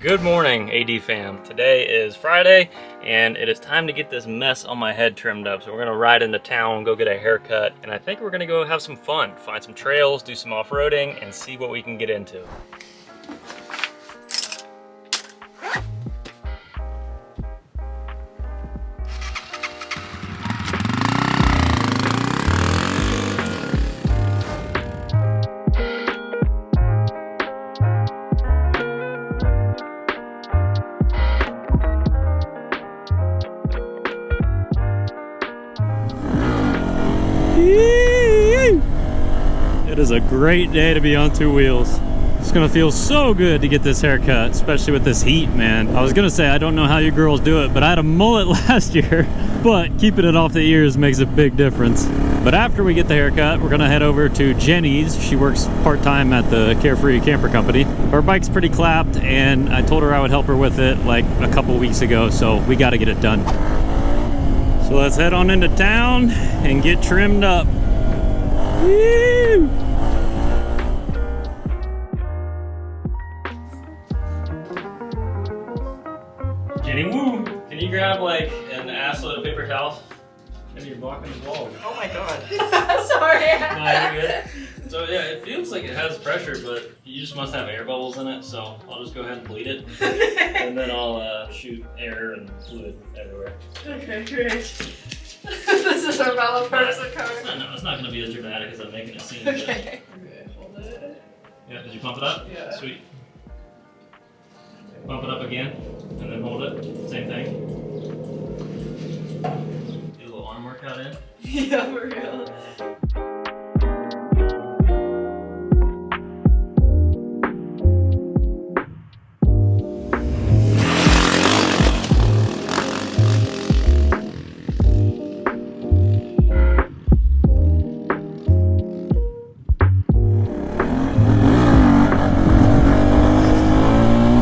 Good morning, AD fam. Today is Friday, and it is time to get this mess on my head trimmed up. So we're gonna ride into town, go get a haircut, and I think we're gonna go have some fun, find some trails, do some off-roading, and see what we can get into. It is a great day to be on two wheels. It's gonna feel so good to get this haircut, especially with this heat, man. I was gonna say, I don't know how you girls do it, but I had a mullet last year, but keeping it off the ears makes a big difference. But after we get the haircut, we're gonna head over to Jenny's. She works part-time at the Carefree Camper Company. Her bike's pretty clapped, and I told her I would help her with it like a couple weeks ago, so we gotta get it done. So let's head on into town and get trimmed up. Woo! Jenny, woo! Can you grab like an assload of paper towels? Jenny, you're blocking the wall. Oh my god. Sorry. No, you're good. So yeah, it feels like it has pressure, but you just must have air bubbles in it, so I'll just go ahead and bleed it. And then I'll shoot air and fluid everywhere. Okay, great. This is our Malapersa card. No, it's not going to be as dramatic as I'm making it seem. Okay. Okay, hold it. Yeah, did you pump it up? Yeah. Sweet. Pump it up again, and then hold it. Same thing. Do a little arm workout in. Yeah, for real.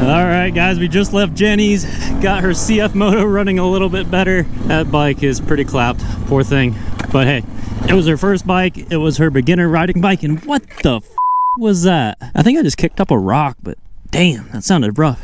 Alright guys, we just left Jenny's, got her CF Moto running a little bit better. That bike is pretty clapped, poor thing. But hey, it was her first bike, it was her beginner riding bike, and what the f was that? I think I just kicked up a rock, but damn, that sounded rough.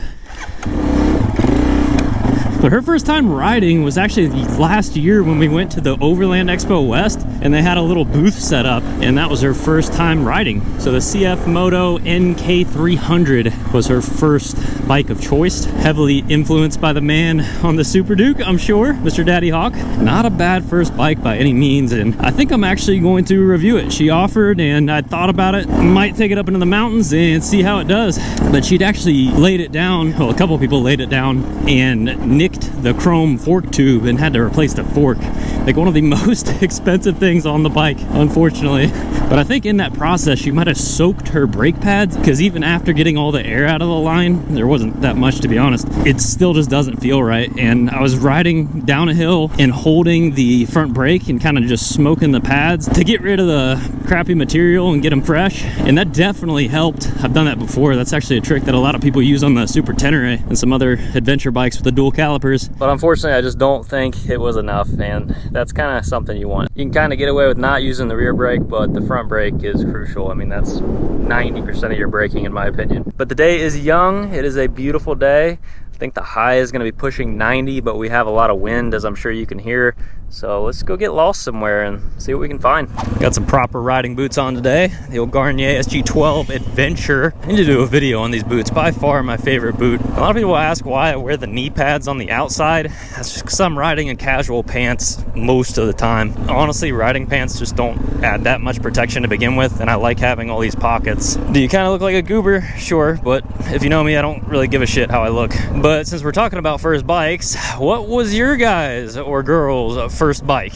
But her first time riding was actually last year when we went to the Overland Expo West, and they had a little booth set up, and that was her first time riding. So the CF Moto NK300 was her first bike of choice, heavily influenced by the man on the Super Duke, I'm sure, Mr. Daddy Hawk. Not a bad first bike by any means, and I think I'm actually going to review it. She offered, and I thought about it, might take it up into the mountains and see how it does. But she'd actually laid it down, well, a couple people laid it down and nicked the chrome fork tube and had to replace the fork. Like one of the most expensive things on the bike, unfortunately. But I think in that process she might have soaked her brake pads, because even after getting all the air out of the line, there wasn't that much, to be honest. It still just doesn't feel right. And I was riding down a hill and holding the front brake and kind of just smoking the pads to get rid of the crappy material and get them fresh, and that definitely helped. I've done that before. That's actually a trick that a lot of people use on the Super Tenere and some other adventure bikes with the dual calipers. But unfortunately I just don't think it was enough, and that's kind of something you want. You can kind of get away with not using the rear brake, but the front brake is crucial. I mean, that's 90% of your braking in my opinion. But the day is young. It is a beautiful day. I think the high is going to be pushing 90, but we have a lot of wind, as I'm sure you can hear. So let's go get lost somewhere and see what we can find. Got some proper riding boots on today. The old Garnier SG12 Adventure. I need to do a video on these boots. By far my favorite boot. A lot of people ask why I wear the knee pads on the outside. That's just because I'm riding in casual pants most of the time. Honestly, riding pants just don't add that much protection to begin with, and I like having all these pockets. Do you kind of look like a goober? Sure, but if you know me, I don't really give a shit how I look. But since we're talking about first bikes, what was your guys or girls' first bike?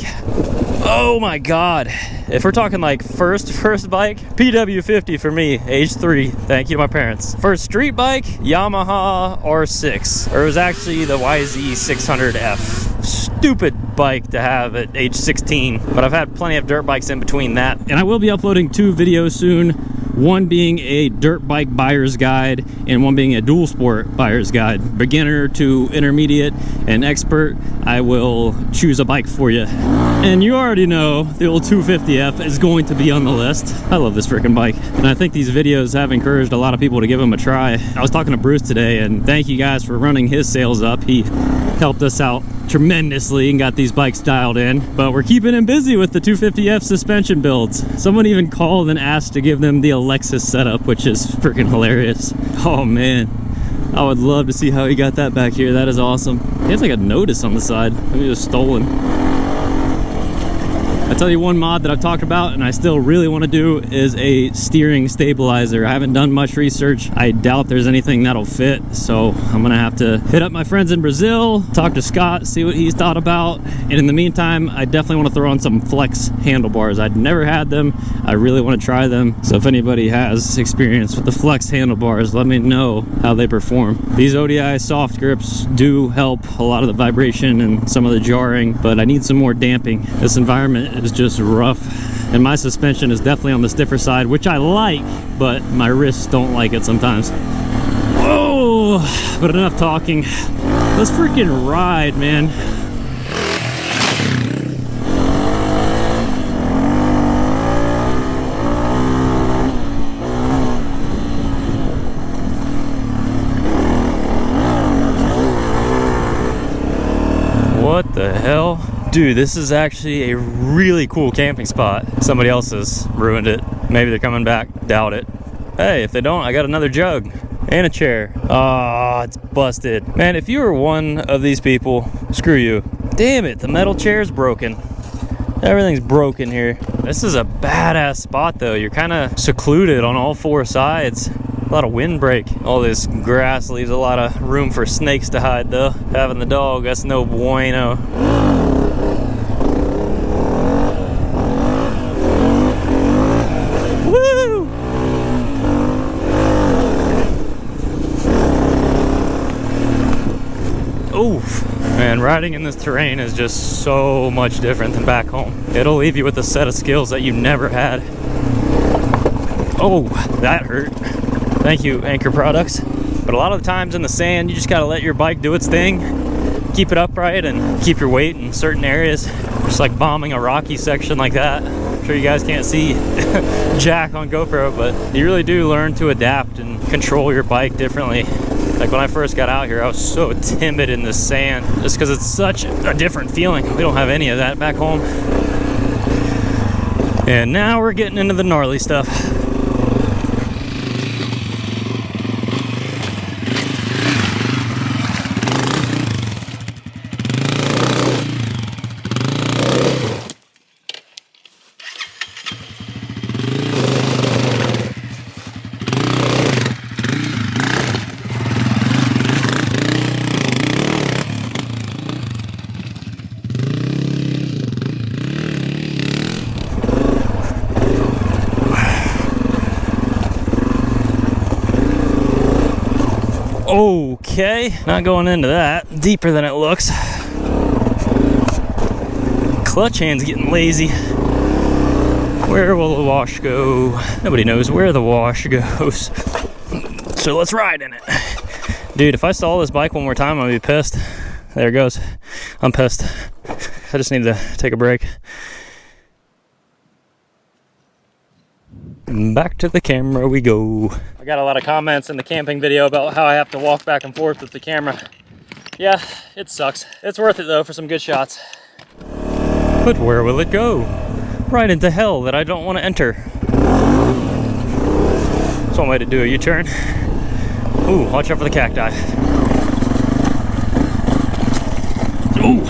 Oh my god. If we're talking like first bike, PW50 for me, age 3. Thank you to my parents. First street bike, Yamaha R6. Or it was actually the YZ600F. Stupid bike to have at age 16. But I've had plenty of dirt bikes in between that. And I will be uploading 2 videos soon. one being a dirt bike buyer's guide and one being a dual sport buyer's guide. Beginner to intermediate and expert, I will choose a bike for you. And you already know the old 250F is going to be on the list. I love this freaking bike, and I think these videos have encouraged a lot of people to give them a try. I was talking to Bruce today, and thank you guys for running his sales up. He helped us out tremendously and got these bikes dialed in, but we're keeping him busy with the 250F suspension builds. Someone even called and asked to give them the Alexis setup, which is freaking hilarious. Oh man, I would love to see how he got that back here. That is awesome. He has like a notice on the side. Maybe it was stolen. I tell you, one mod that I've talked about and I still really want to do is a steering stabilizer. I haven't done much research. I doubt there's anything that'll fit, so I'm gonna have to hit up my friends in Brazil, talk to Scott, see what he's thought about, and in the meantime I definitely want to throw on some flex handlebars. I'd never had them. I really want to try them, so if anybody has experience with the flex handlebars, let me know how they perform. These ODI soft grips do help a lot of the vibration and some of the jarring, but I need some more damping. This environment is just rough, and my suspension is definitely on the stiffer side, which I like, but my wrists don't like it sometimes. Whoa, but enough talking. Let's freaking ride, man. What the hell? Dude, this is actually a really cool camping spot. Somebody else has ruined it. Maybe they're coming back. Doubt it. Hey, if they don't, I got another jug and a chair. Oh, it's busted. Man, if you were one of these people, screw you. Damn it, the metal chair's broken. Everything's broken here. This is a badass spot though. You're kind of secluded on all four sides. A lot of windbreak. All this grass leaves a lot of room for snakes to hide though. Having the dog, that's no bueno. Oof. Man, riding in this terrain is just so much different than back home. It'll leave you with a set of skills that you never had. Oh, that hurt. Thank you, Anchor Products. But a lot of the times in the sand, you just gotta let your bike do its thing, keep it upright, and keep your weight in certain areas. Just like bombing a rocky section like that. I'm sure you guys can't see Jack on GoPro, but you really do learn to adapt and control your bike differently. Like when I first got out here, I was so timid in the sand just because it's such a different feeling. We don't have any of that back home. And now we're getting into the gnarly stuff. Okay, not going into that. Deeper than it looks. Clutch hand's getting lazy. Where will the wash go? Nobody knows where the wash goes. So let's ride in it. Dude, if I stall this bike one more time, I'll be pissed. There it goes. I'm pissed. I just need to take a break. Back to the camera we go. I got a lot of comments in the camping video about how I have to walk back and forth with the camera. Yeah, it sucks. It's worth it though for some good shots. But where will it go? Right into hell that I don't want to enter. That's one way to do a U-turn. Ooh, watch out for the cacti. Ooh.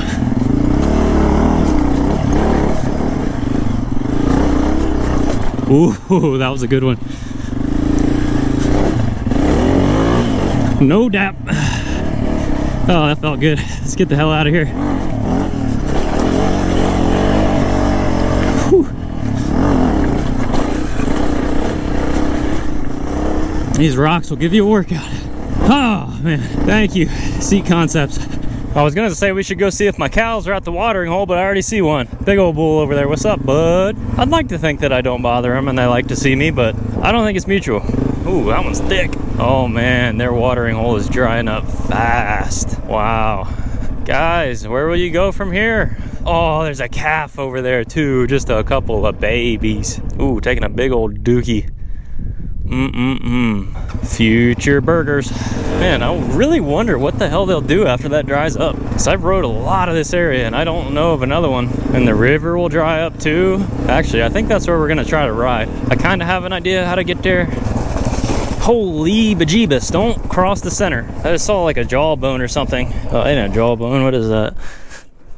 Ooh, that was a good one. No dap. Oh, that felt good. Let's get the hell out of here. Whew. These rocks will give you a workout. Oh man, thank you, Seat Concepts. I was gonna say we should go see if my cows are at the watering hole, but I already see one. Big old bull over there. What's up, bud? I'd like to think that I don't bother them and they like to see me, but I don't think it's mutual. Ooh, that one's thick. Oh man, their watering hole is drying up fast. Wow. Guys, where will you go from here? Oh, there's a calf over there too. Just a couple of babies. Ooh, taking a big old dookie. Future burgers. Man, I really wonder what the hell they'll do after that dries up. Because I've rode a lot of this area and I don't know of another one. And the river will dry up too. Actually, I think that's where we're gonna try to ride. I kind of have an idea how to get there. Holy bejeebus, don't cross the center. I just saw like a jawbone or something. Oh, ain't a jawbone, what is that?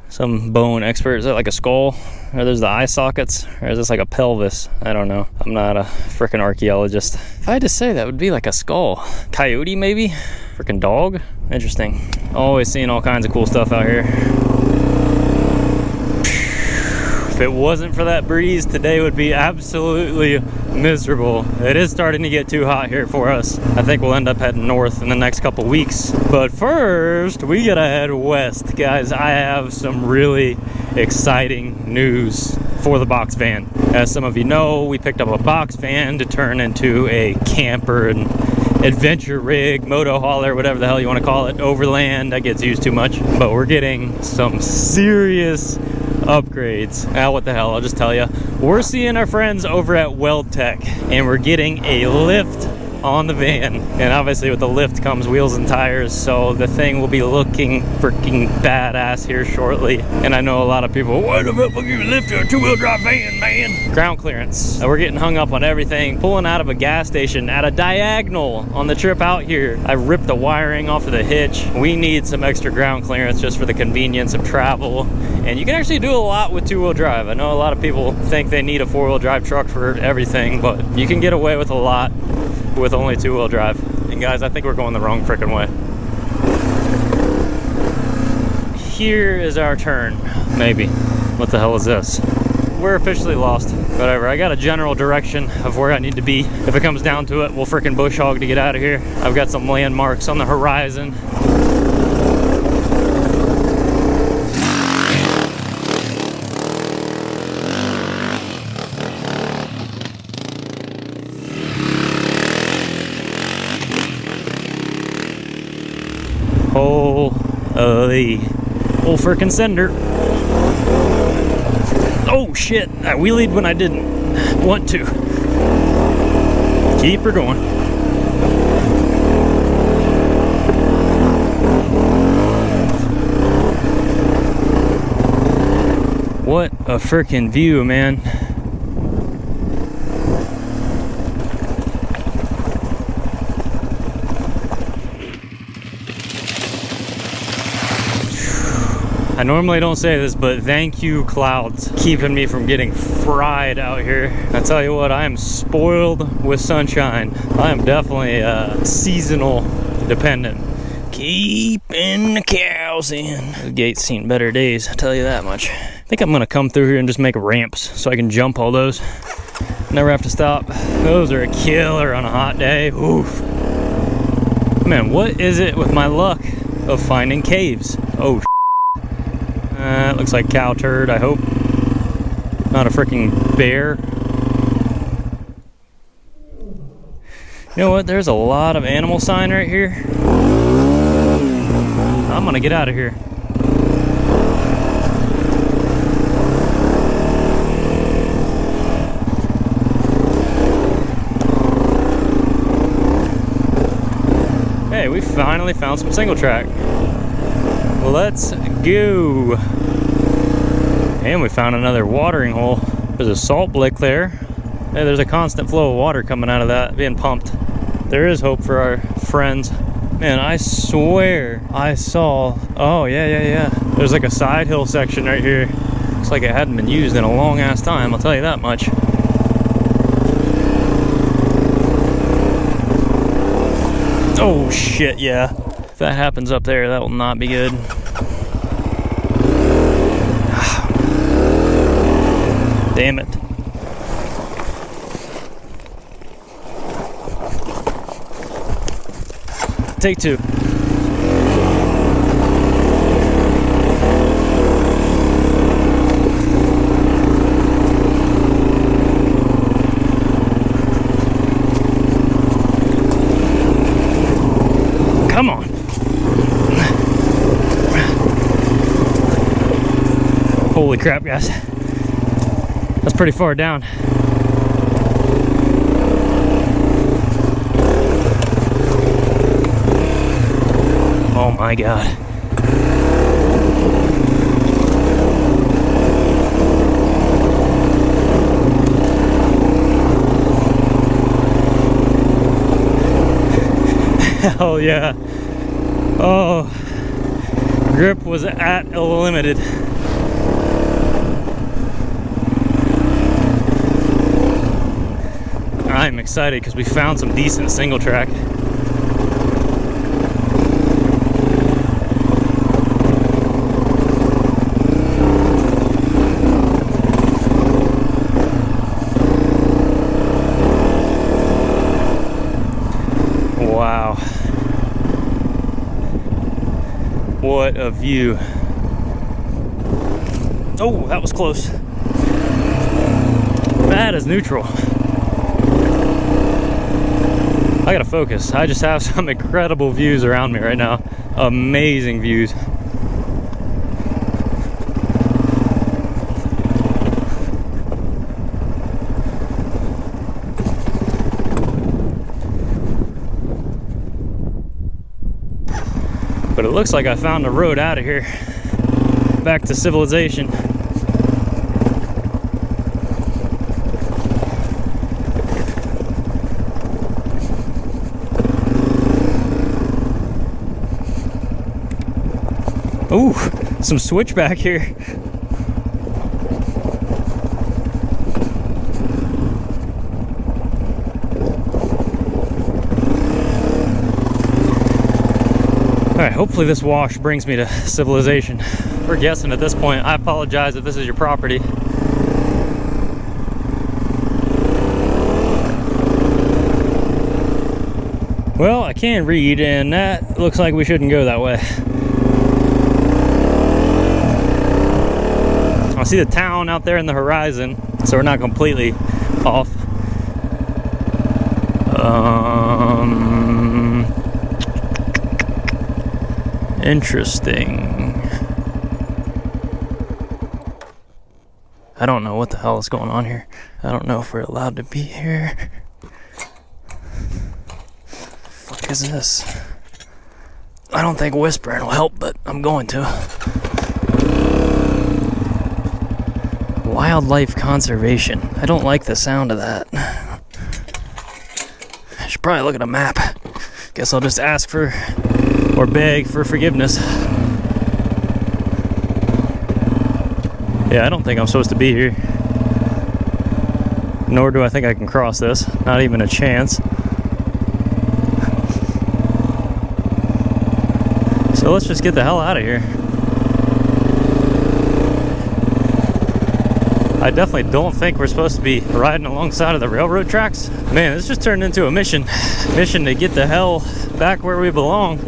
Some bone expert, is that like a skull? Or there's the eye sockets? Or is this like a pelvis? I don't know. I'm not a freaking archaeologist. If I had to say, that would be like a skull. Coyote maybe? Freaking dog? Interesting. Always seeing all kinds of cool stuff out here. If it wasn't for that breeze, today would be absolutely miserable. It is starting to get too hot here for us. I think we'll end up heading north in the next couple weeks. But first, we gotta head west. Guys, I have some really exciting news for the box van. As some of you know, we picked up a box van to turn into a camper and adventure rig, moto hauler, whatever the hell you want to call it. Overland, that gets used too much. But we're getting some serious upgrades. What the hell, I'll just tell you. We're seeing our friends over at Weld Tech and we're getting a lift on the van. And obviously with the lift comes wheels and tires, so the thing will be looking freaking badass here shortly. And I know a lot of people, why the fuck you lift your two-wheel drive van, man? Ground clearance. We're getting hung up on everything. Pulling out of a gas station at a diagonal on the trip out here. I ripped the wiring off of the hitch. We need some extra ground clearance just for the convenience of travel. And you can actually do a lot with two-wheel drive. I know a lot of people think they need a four-wheel drive truck for everything, but you can get away with a lot with only two-wheel drive. And guys, I think we're going the wrong freaking way. Here is our turn. Maybe. What the hell is this? We're officially lost. Whatever, I got a general direction of where I need to be. If it comes down to it, we'll freaking bush hog to get out of here. I've got some landmarks on the horizon. Holy old frickin' sender. Oh shit, I wheelied when I didn't want to. Keep her going. What a frickin' view, man. I normally don't say this, but thank you, clouds, keeping me from getting fried out here. I tell you what, I am spoiled with sunshine. I am definitely seasonal dependent. Keeping the cows in. The gate's seen better days, I'll tell you that much. I think I'm gonna come through here and just make ramps so I can jump all those. Never have to stop. Those are a killer on a hot day. Oof. Man, what is it with my luck of finding caves? Oh, it looks like cow turd, I hope. Not a freaking bear. You know what? There's a lot of animal sign right here. I'm gonna get out of here. Hey, we finally found some single track. Let's go. And we found another watering hole. There's a salt lick there. Hey, there's a constant flow of water coming out of that, being pumped. There is hope for our friends. Man, I swear I saw, oh yeah. There's like a side hill section right here. Looks like it hadn't been used in a long ass time, I'll tell you that much. Oh shit, yeah. If that happens up there, that will not be good. Damn it. Take two. Holy crap, guys. That's pretty far down. Oh my God. Hell yeah. Oh, grip was at limited. I'm excited because we found some decent single track. Wow. What a view. Oh, that was close. That is neutral. I gotta focus. I just have some incredible views around me right now. Amazing views. But it looks like I found a road out of here. Back to civilization. Ooh, some switchback here. Alright, hopefully this wash brings me to civilization. We're guessing at this point. I apologize if this is your property. Well, I can read, and that looks like we shouldn't go that way. I see the town out there in the horizon, so we're not completely off. Interesting. I don't know what the hell is going on here. I don't know if we're allowed to be here. What the fuck is this? I don't think whispering will help, but I'm going to. Wildlife conservation. I don't like the sound of that. I should probably look at a map. Guess I'll just ask for or beg for forgiveness. Yeah, I don't think I'm supposed to be here. Nor do I think I can cross this. Not even a chance. So let's just get the hell out of here. I definitely don't think we're supposed to be riding alongside of the railroad tracks. Man, this just turned into a mission. Mission to get the hell back where we belong.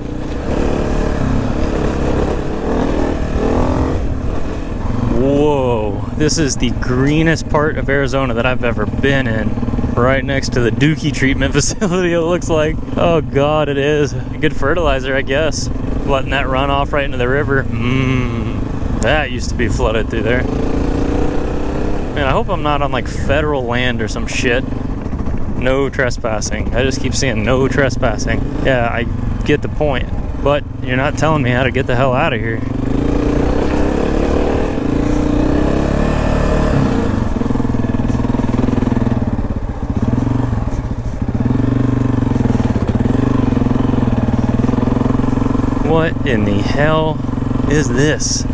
Whoa, this is the greenest part of Arizona that I've ever been in. Right next to the Dookie treatment facility, it looks like. Oh God, it is. Good fertilizer, I guess. Letting that run off right into the river. That used to be flooded through there. Man, I hope I'm not on like federal land or some shit. No trespassing. I just keep seeing no trespassing. Yeah, I get the point. But you're not telling me how to get the hell out of here. What in the hell is this?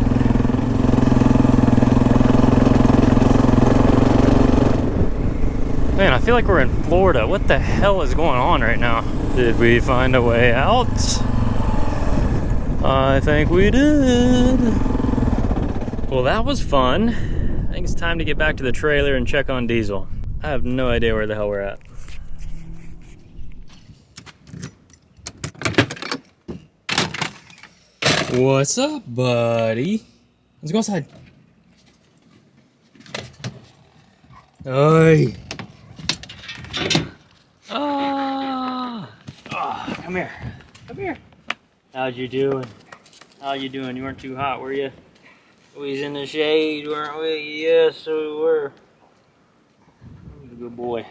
Man, I feel like we're in Florida. What the hell is going on right now? Did we find a way out? I think we did. Well, that was fun. I think it's time to get back to the trailer and check on Diesel. I have no idea where the hell we're at. What's up, buddy? Let's go outside. Oi. Come here. Come here. How'd you doing? How you doing? You weren't too hot, were you? We was in the shade, weren't we? Yes, we were. He was a good boy.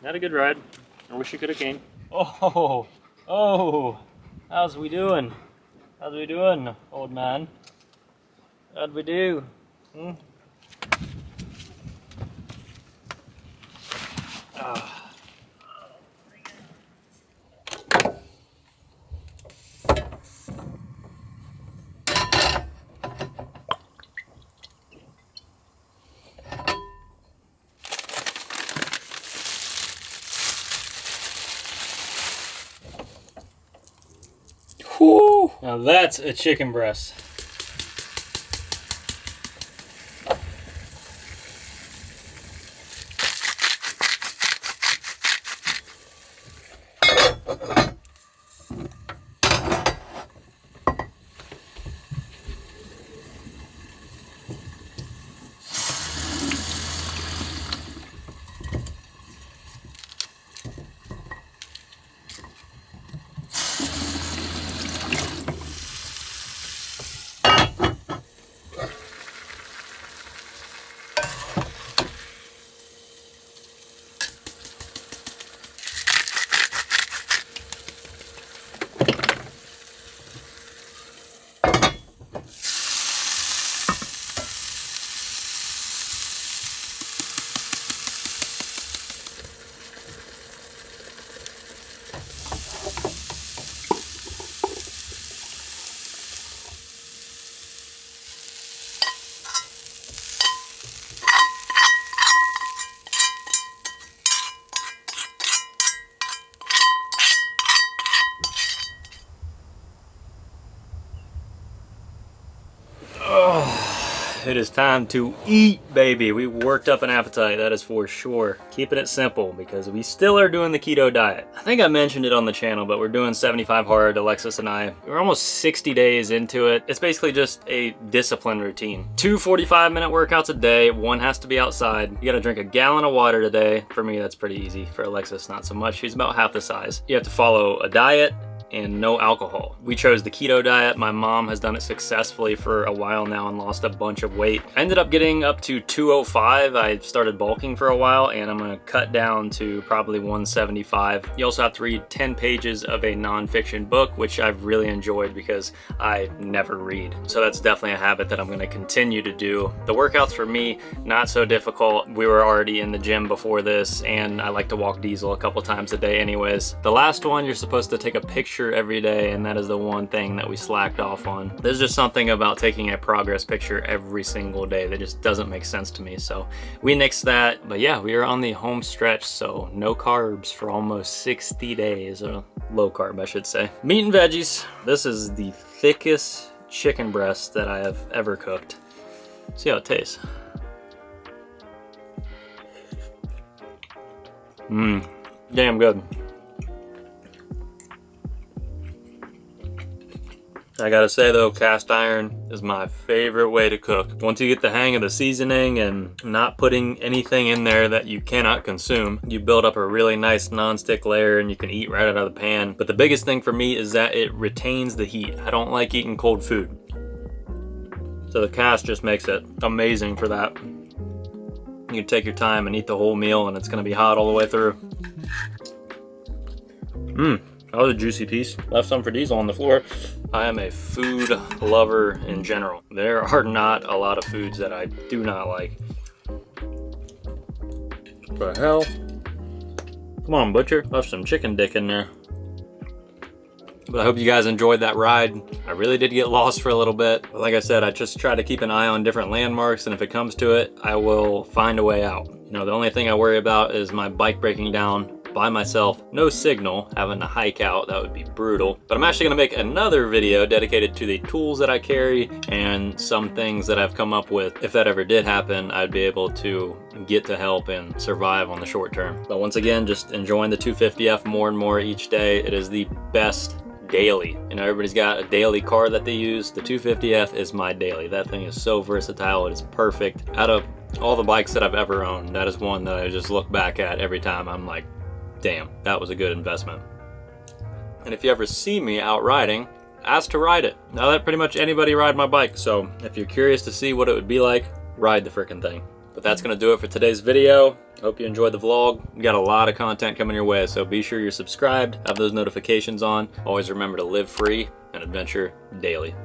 Had a good ride. I wish you could have came. Oh, oh, how's we doing? How's we doing, old man? How'd we do? Hmm? Whew. Now that's a chicken breast. It is time to eat, baby. We worked up an appetite, that is for sure. Keeping it simple because we still are doing the keto diet. I think I mentioned it on the channel, but we're doing 75 hard, Alexis and I. We're almost 60 days into it. It's basically just a discipline routine. 2 45-minute workouts a day, one has to be outside. You gotta drink a gallon of water today. For me, that's pretty easy. For Alexis, not so much. She's about half the size. You have to follow a diet and no alcohol. We chose the keto diet. My mom has done it successfully for a while now and lost a bunch of weight. I ended up getting up to 205. I started bulking for a while and I'm gonna cut down to probably 175. You also have to read 10 pages of a nonfiction book, which I've really enjoyed because I never read. So that's definitely a habit that I'm gonna continue to do. The workouts for me, not so difficult. We were already in the gym before this and I like to walk Diesel a couple times a day anyways. The last one, you're supposed to take a picture every day, and that is the one thing that we slacked off on. There's just something about taking a progress picture every single day that just doesn't make sense to me, so we nixed that. But yeah, we are on the home stretch, so no carbs for almost 60 days, or low carb I should say. Meat and veggies. This is the thickest chicken breast that I have ever cooked. See how it tastes. Damn good. I gotta say though, cast iron is my favorite way to cook. Once you get the hang of the seasoning and not putting anything in there that you cannot consume, you build up a really nice non-stick layer and you can eat right out of the pan. But the biggest thing for me is that it retains the heat. I don't like eating cold food. So the cast just makes it amazing for that. You can take your time and eat the whole meal and it's gonna be hot all the way through. That was a juicy piece. Left some for Diesel on the floor. I am a food lover in general. There are not a lot of foods that I do not like. What the hell? Come on, butcher. Left some chicken dick in there. But I hope you guys enjoyed that ride. I really did get lost for a little bit. But like I said, I just try to keep an eye on different landmarks, and if it comes to it, I will find a way out. You know, the only thing I worry about is my bike breaking down by myself, no signal, having to hike out. That would be brutal. But I'm actually gonna make another video dedicated to the tools that I carry and some things that I've come up with. If that ever did happen, I'd be able to get to help and survive on the short term. But once again, just enjoying the 250F more and more each day. It is the best daily. You know, everybody's got a daily car that they use. The 250F is my daily. That thing is so versatile. It is perfect. Out of all the bikes that I've ever owned, that is one that I just look back at every time. I'm like, damn, that was a good investment. And if you ever see me out riding, asked to ride it. Now let pretty much anybody ride my bike, so if you're curious to see what it would be like, ride the frickin' thing. But that's gonna do it for today's video. Hope you enjoyed the vlog. We got a lot of content coming your way, so be sure you're subscribed, have those notifications on. Always remember to live free and adventure daily.